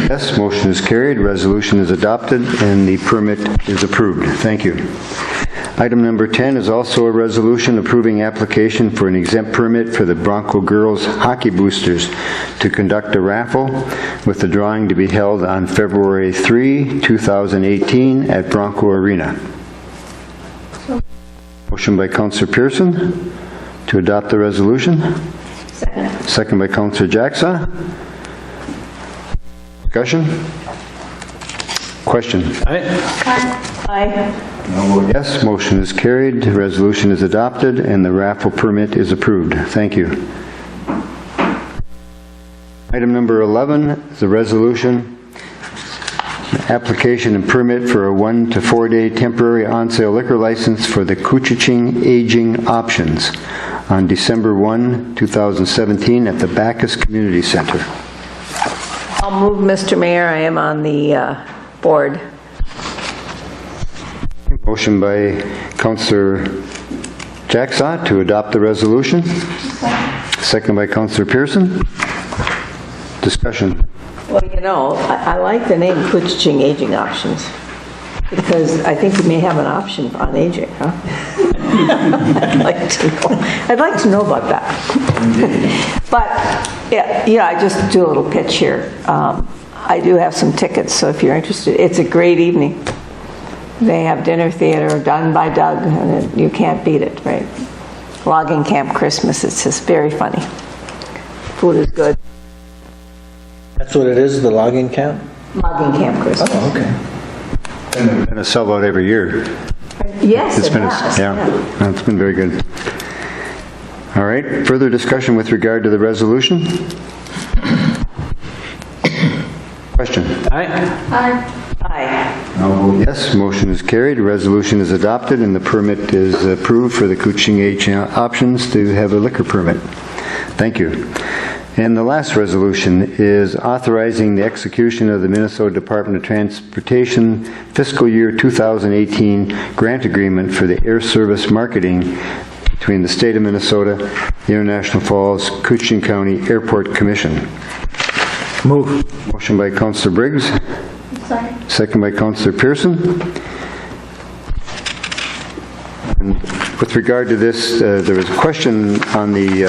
Yes, motion is carried, resolution is adopted, and the permit is approved. Thank you. Item number 10 is also a resolution approving application for an exempt permit for the Bronco Girls Hockey Boosters to conduct a raffle with the drawing to be held on February 3, 2018 at Bronco Arena. Motion by Counselor Pearson to adopt the resolution. Second. Second by Counselor Jackson. Discussion? Question? Aye. Yes, motion is carried, the resolution is adopted, and the raffle permit is approved. Thank you. Item number 11 is a resolution, application and permit for a 1 to 4 day temporary on-sale liquor license for the Kuchiching Aging Options on December 1, 2017 at the Bacchus Community Center. I'll move, Mr. Mayor. I am on the board. Motion by Councillor Jackson to adopt the resolution. Second by Councillor Pearson. Discussion. Well, you know, I like the name Kuchiching Aging Options because I think you may have an option on aging, huh? I'd like to know about that. But, yeah, I just do a little pitch here. I do have some tickets, so if you're interested, it's a great evening. They have dinner theater done by Doug, and you can't beat it, right? Logging Camp Christmas, it's just very funny. Food is good. That's what it is, the logging camp? Logging Camp Christmas. Oh, okay. And a sellout every year. Yes, It's it been, has. yeah, it's been very good. All right, further discussion with regard to the resolution? Question? Aye. Yes, motion is carried, resolution is adopted, and the permit is approved for the Kuchiching Aging Options to have a liquor permit. Thank you. And the last resolution is authorizing the execution of the Minnesota Department of Transportation fiscal year 2018 grant agreement for the air service marketing between the state of Minnesota, the International Falls, Kuchiching County Airport Commission. Move. Motion by Councillor Briggs. Second. Second by Councillor Pearson. And with regard to this, there was a question on the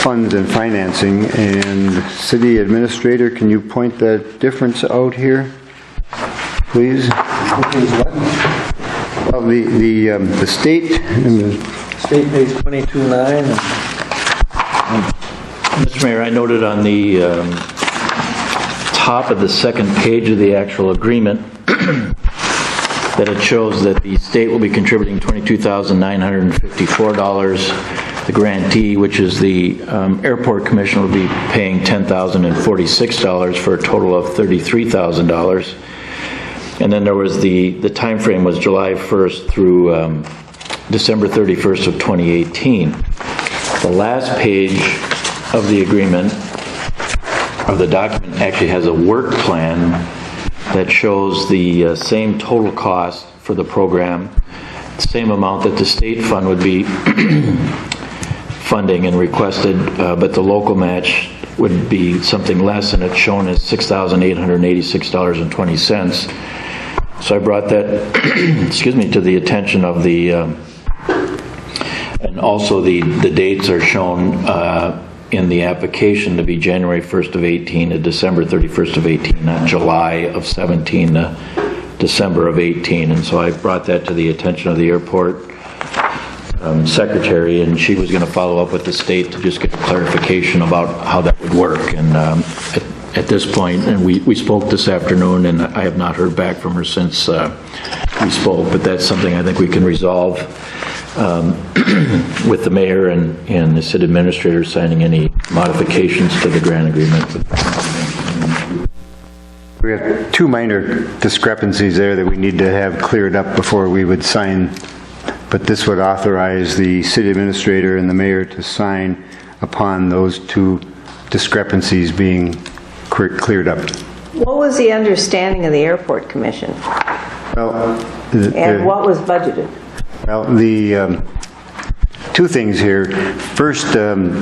funds and financing, and City Administrator, can you point that difference out here, please? Well, the state and the State pays 22.9 Mr. Mayor, I noted on the top of the second page of the actual agreement that it shows that the state will be contributing $22,954. The grantee, which is the Airport Commission, will be paying $10,046 for a total of $33,000. And then there was the time frame was July 1st through December 31st of 2018. The last page of the agreement, of the document, actually has a work plan that shows the same total cost for the program, the same amount that the state fund would be funding and requested, but the local match would be something less, and it's shown as $6,886.20. So I brought that, excuse me, to the attention of the, and also the dates are shown in the application to be January 1st of 18 to December 31st of 18, not July of 17 to December of 18. And so I brought that to the attention of the airport secretary, and she was going to follow up with the state to just get clarification about how that would work. And at this point, and we spoke this afternoon, and I have not heard back from her since we spoke, but that's something I think we can resolve with the mayor and the city administrator signing any modifications to the grant agreement. We have two minor discrepancies there that we need to have cleared up before we would sign, but this would authorize the city administrator and the mayor to sign upon those two discrepancies being cleared up. What was the understanding of the Airport Commission? Well, And what was budgeted? well, the two things here. First, the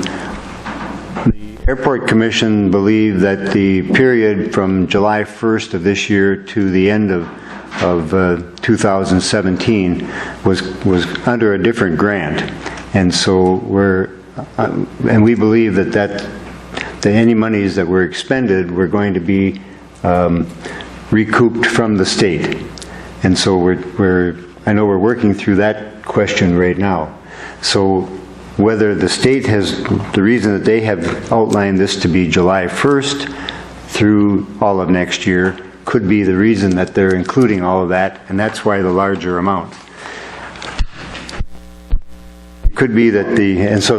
Airport Commission believed that the period from July 1st of this year to the end of 2017 was under a different grant, and so and we believe that any monies that were expended were going to be recouped from the state. And so I know we're working through that question right now. So whether the state has, the reason that they have outlined this to be July 1st through all of next year could be the reason that they're including all of that, and that's why the larger amount. It could be that and so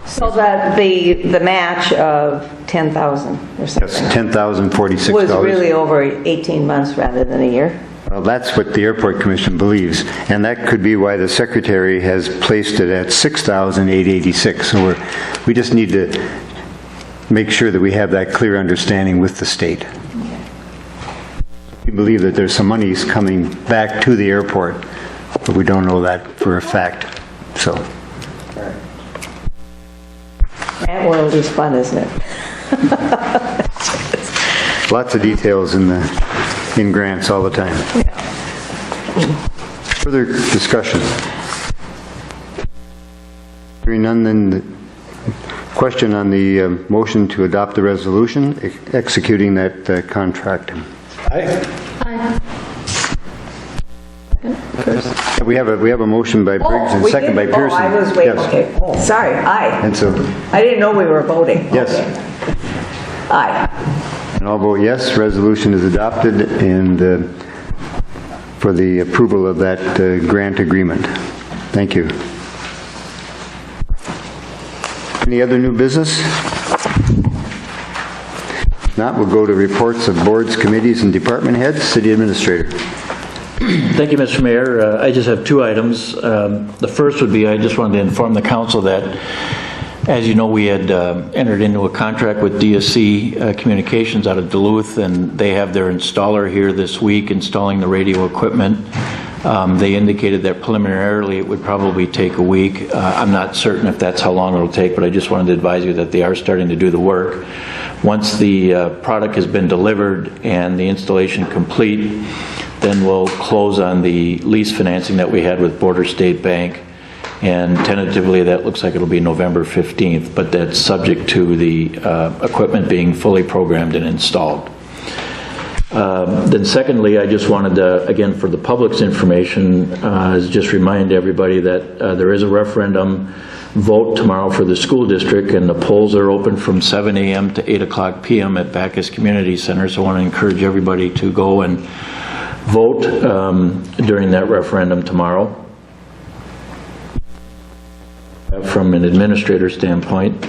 So that the match of 10,000 or something. yes, $10,046. Was really over 18 months rather than a year? Well, that's what the Airport Commission believes, and that could be why the Secretary has placed it at $6,886. So we just need to make sure that we have that clear understanding with the state. We believe that there's some monies coming back to the airport, but we don't know that for a fact. So. That world is fun, isn't it? Lots of details in grants all the time. Further discussion? Hearing none, then the question on the motion to adopt the resolution executing that contract. Aye. We have a motion by Briggs and second by Pearson. Oh, I was waiting, Yes. okay. Oh, sorry, aye. And so, I didn't know we were voting. yes. Okay. Aye. And I'll vote yes, resolution is adopted and for the approval of that grant agreement. Thank you. Any other new business? If not, we'll go to reports of boards, committees, and department heads. City Administrator. Thank you, Mr. Mayor. I just have two items. The first would be I just wanted to inform the council that, as you know, we had entered into a contract with DSC Communications out of Duluth, and they have their installer here this week installing the radio equipment. They indicated that preliminarily it would probably take a week. I'm not certain if that's how long it'll take, but I just wanted to advise you that they are starting to do the work. Once the product has been delivered and the installation complete, then we'll close on the lease financing that we had with Border State Bank, and tentatively that looks like it'll be November 15th, but that's subject to the equipment being fully programmed and installed. Then secondly, I just wanted to, again, for the public's information, just remind everybody that there is a referendum vote tomorrow for the school district, and the polls are open from 7 a.m. to 8 o'clock p.m. at Bacchus Community Center, so I want to encourage everybody to go and vote during that referendum tomorrow. From an administrator standpoint,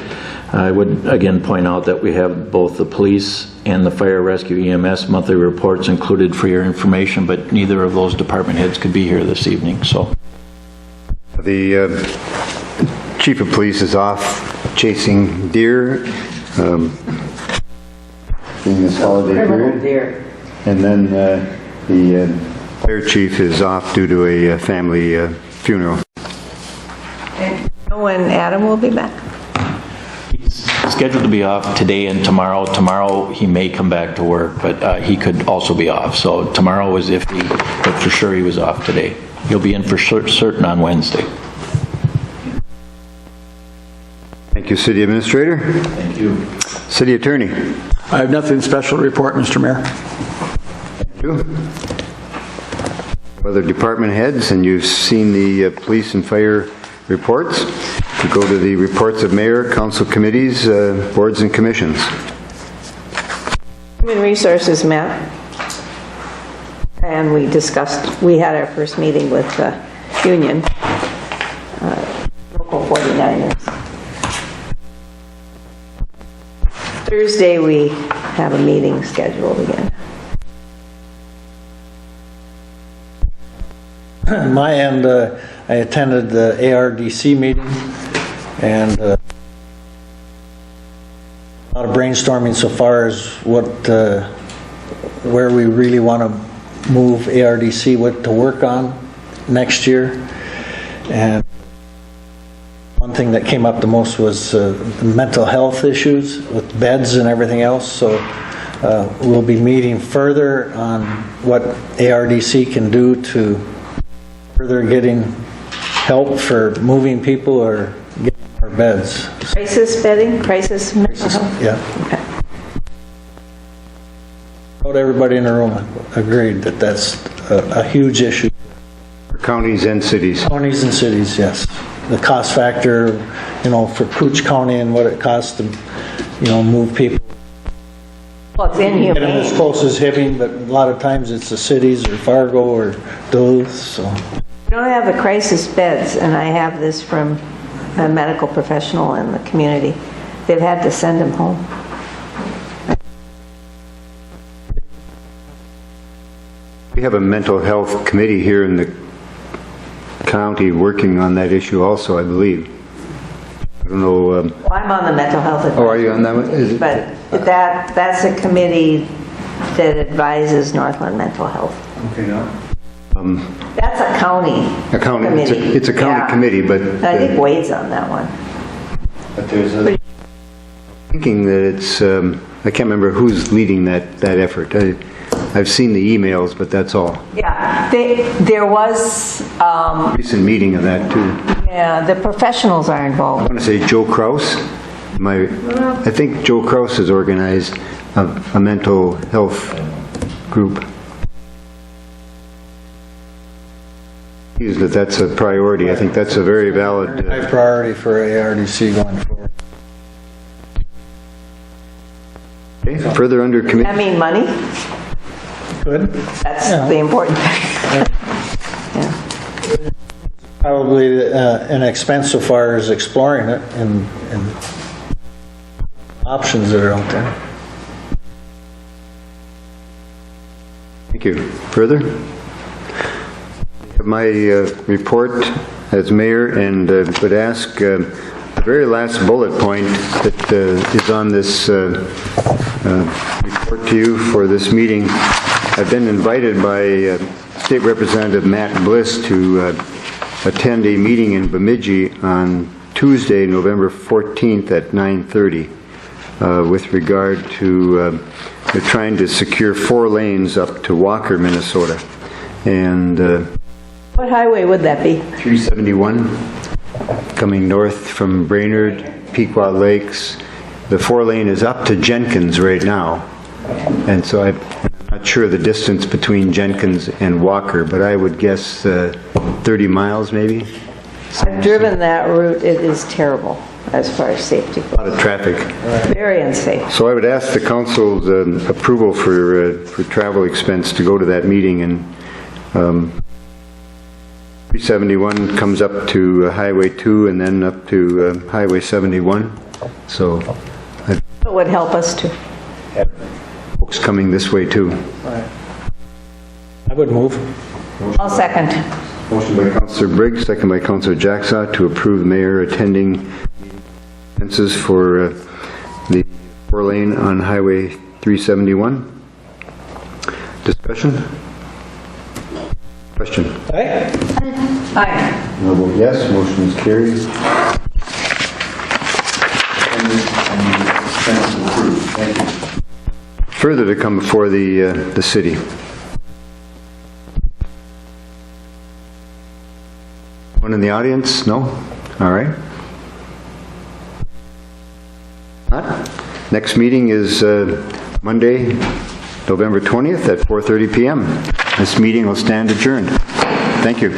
I would again point out that we have both the police and the fire rescue EMS monthly reports included for your information, but neither of those department heads could be here this evening. So The chief of police is off chasing deer in this holiday period. Dear. And then the fire chief is off due to a family funeral. And know when Adam will be back? he's scheduled to be off today and tomorrow. Tomorrow he may come back to work, but he could also be off. So tomorrow was iffy, but for sure he was off today. He'll be in for certain on Wednesday. Thank you, City Administrator. Thank you. City Attorney. I have nothing special to report, Mr. Mayor. Thank you. Other department heads, and you've seen the police and fire reports. We go to the reports of mayor, council committees, boards and commissions. Human Resources met, and we had our first meeting with the union, local 49ers. Thursday, we have a meeting scheduled again. On my end, I attended the ARDC meeting, and a lot of brainstorming so far as where we really want to move ARDC, what to work on next year. And one thing that came up the most was the mental health issues with beds and everything else. So we'll be meeting further on what ARDC can do to further getting help for moving people or getting more beds. Crisis bedding, crisis mental health? Yeah. Okay. About everybody in the room agreed that that's a huge issue. For counties and cities. Counties and cities, yes. The cost factor, for Cooch County and what it costs to, move people. Well, it's Get them as inhumane. close as Hibbing, but a lot of times it's the cities or Fargo or Duluth, so. We don't have the crisis beds, and I have this from a medical professional in the community. They've had to send them home. We have a mental health committee here in the county working on that issue also, I believe. I don't know. Well, I'm on the mental health advisory. Oh, are you on that one? Is it- But that's a committee that advises Northland Mental Health. Okay, no. That's a county committee. It's a county Yeah. committee, but I think Wade's on that one. there's a thinking that it's, I can't remember who's leading that effort. I've seen the emails, but that's all. Yeah, there was, Recent meeting of that too. the professionals are I involved. want to say Joe Kraus. I think Joe Kraus has organized a mental health group. That's a priority. I think that's a very valid. High priority for ARDC going forward. Okay, further under I committee. mean, money, Good. that's Yeah. the important thing. Yeah. Probably an expense so far as exploring it and options that are out there. Thank you. Further? My report as mayor, and would ask the very last bullet point that is on this report to you for this meeting. I've been invited by State Representative Matt Bliss to attend a meeting in Bemidji on Tuesday, November 14th at 9:30 with regard to they're trying to secure 4 lanes up to Walker, Minnesota. And What highway would that be? 371 coming north from Brainerd, Pequot Lakes. The 4-lane is up to Jenkins right now. And so I'm not sure the distance between Jenkins and Walker, but I would guess 30 miles maybe. I've driven that route. It is terrible as far as safety. A lot of traffic. Very unsafe. So I would ask the council's approval for travel expense to go to that meeting, and 371 comes up to Highway 2 and then up to Highway 71. So It would help us to. folks coming this way too. I would move. I'll second. Motion by Councilor Briggs, second by Councilor Jacksaw to approve the mayor attending expenses for the 4-lane on Highway 371. Discussion? Question? Aye. Aye. No vote yes, motion is carried. Further to come before the city. One in the audience? No? All right. Not? Next meeting is Monday, November 20th at 4:30 p.m. This meeting will stand adjourned. Thank you.